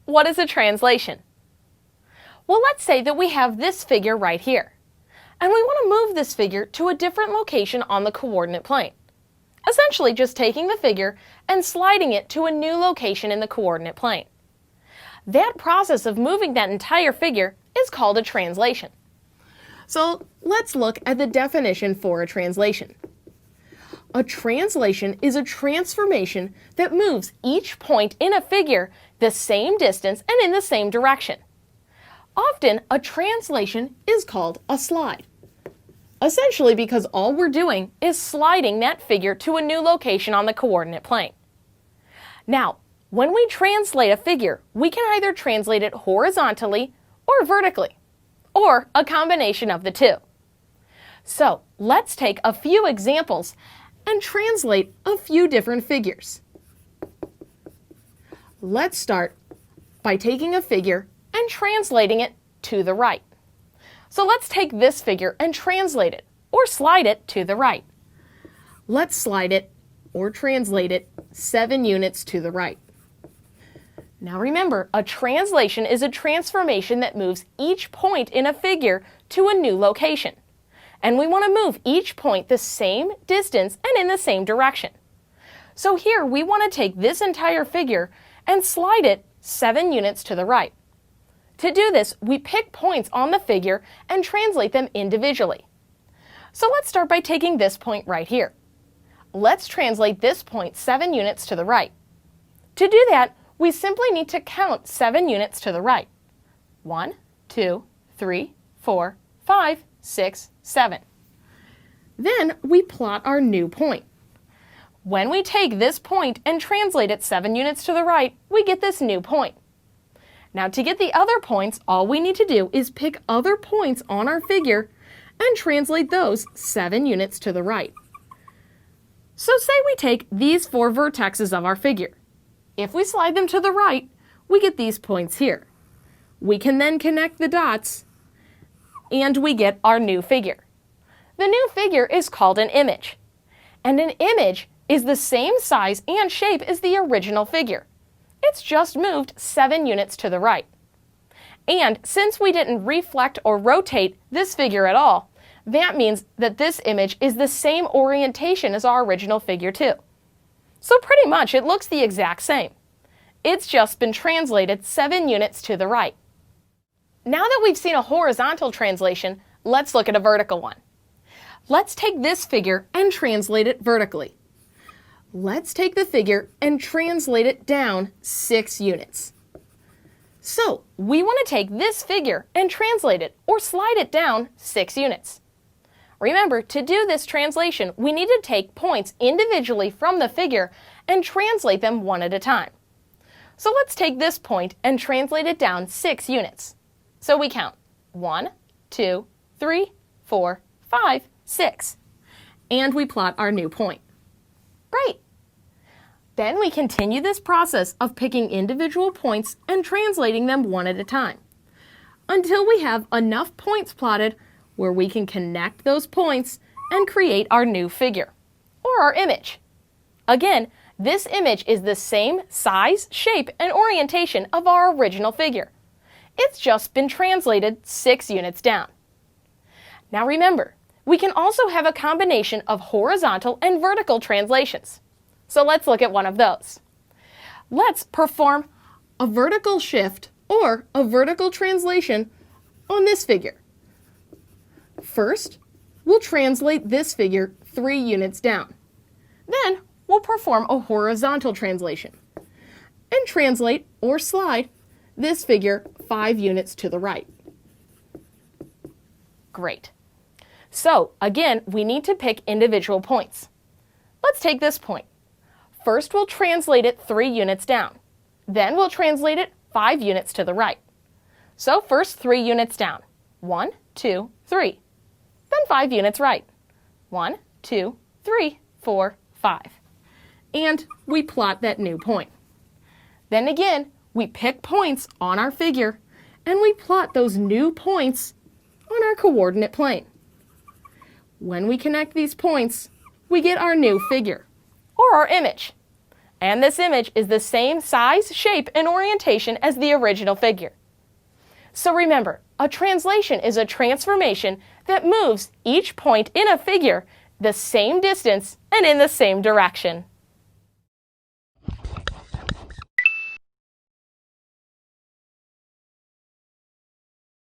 What is a translation? Well, let's say that we have this figure right here, and we want to move this figure to a different location on the coordinate plane. Essentially just taking the figure and sliding it to a new location in the coordinate plane. That process of moving that entire figure is called a translation. So let's look at the definition for a translation. A translation is a transformation that moves each point in a figure the same distance and in the same direction. Often, a translation is called a slide. Essentially because all we're doing is sliding that figure to a new location on the coordinate plane. Now, when we translate a figure, we can either translate it horizontally or vertically, or a combination of the two. So, let's take a few examples and translate a few different figures. Let's start by taking a figure and translating it to the right. So let's take this figure and translate it, or slide it to the right. Let's slide it, or translate it, 7 units to the right. Now remember, a translation is a transformation that moves each point in a figure to a new location. And we want to move each point the same distance and in the same direction. So here we want to take this entire figure and slide it 7 units to the right. To do this, we pick points on the figure and translate them individually. So let's start by taking this point right here. Let's translate this point 7 units to the right. To do that, we simply need to count 7 units to the right. 1, 2, 3, 4, 5, 6, 7. Then we plot our new point. When we take this point and translate it 7 units to the right, we get this new point. Now to get the other points, all we need to do is pick other points on our figure and translate those 7 units to the right. So say we take these 4 vertexes of our figure. If we slide them to the right, we get these points here. We can then connect the dots and we get our new figure. The new figure is called an image. And an image is the same size and shape as the original figure. It's just moved 7 units to the right. And since we didn't reflect or rotate this figure at all, that means that this image is the same orientation as our original figure too. So pretty much it looks the exact same. It's just been translated 7 units to the right. Now that we've seen a horizontal translation, let's look at a vertical one. Let's take this figure and translate it vertically. Let's take the figure and translate it down 6 units. So we want to take this figure and translate it or slide it down 6 units. Remember, to do this translation, we need to take points individually from the figure and translate them one at a time. So let's take this point and translate it down 6 units. So we count 1, 2, 3, 4, 5, 6. And we plot our new point. Great! Then we continue this process of picking individual points and translating them one at a time, until we have enough points plotted where we can connect those points and create our new figure, or our image. Again, this image is the same size, shape, and orientation of our original figure. It's just been translated 6 units down. Now remember, we can also have a combination of horizontal and vertical translations. So let's look at one of those. Let's perform a vertical shift or a vertical translation on this figure. First, we'll translate this figure 3 units down. Then we'll perform a horizontal translation and translate or slide this figure 5 units to the right. Great. So again, we need to pick individual points. Let's take this point. First, we'll translate it 3 units down. Then we'll translate it 5 units to the right. So first 3 units down. 1, 2, 3. Then 5 units right. 1, 2, 3, 4, 5. And we plot that new point. Then again, we pick points on our figure and we plot those new points on our coordinate plane. When we connect these points, we get our new figure, or our image. And this image is the same size, shape, and orientation as the original figure. So remember, a translation is a transformation that moves each point in a figure the same distance and in the same direction.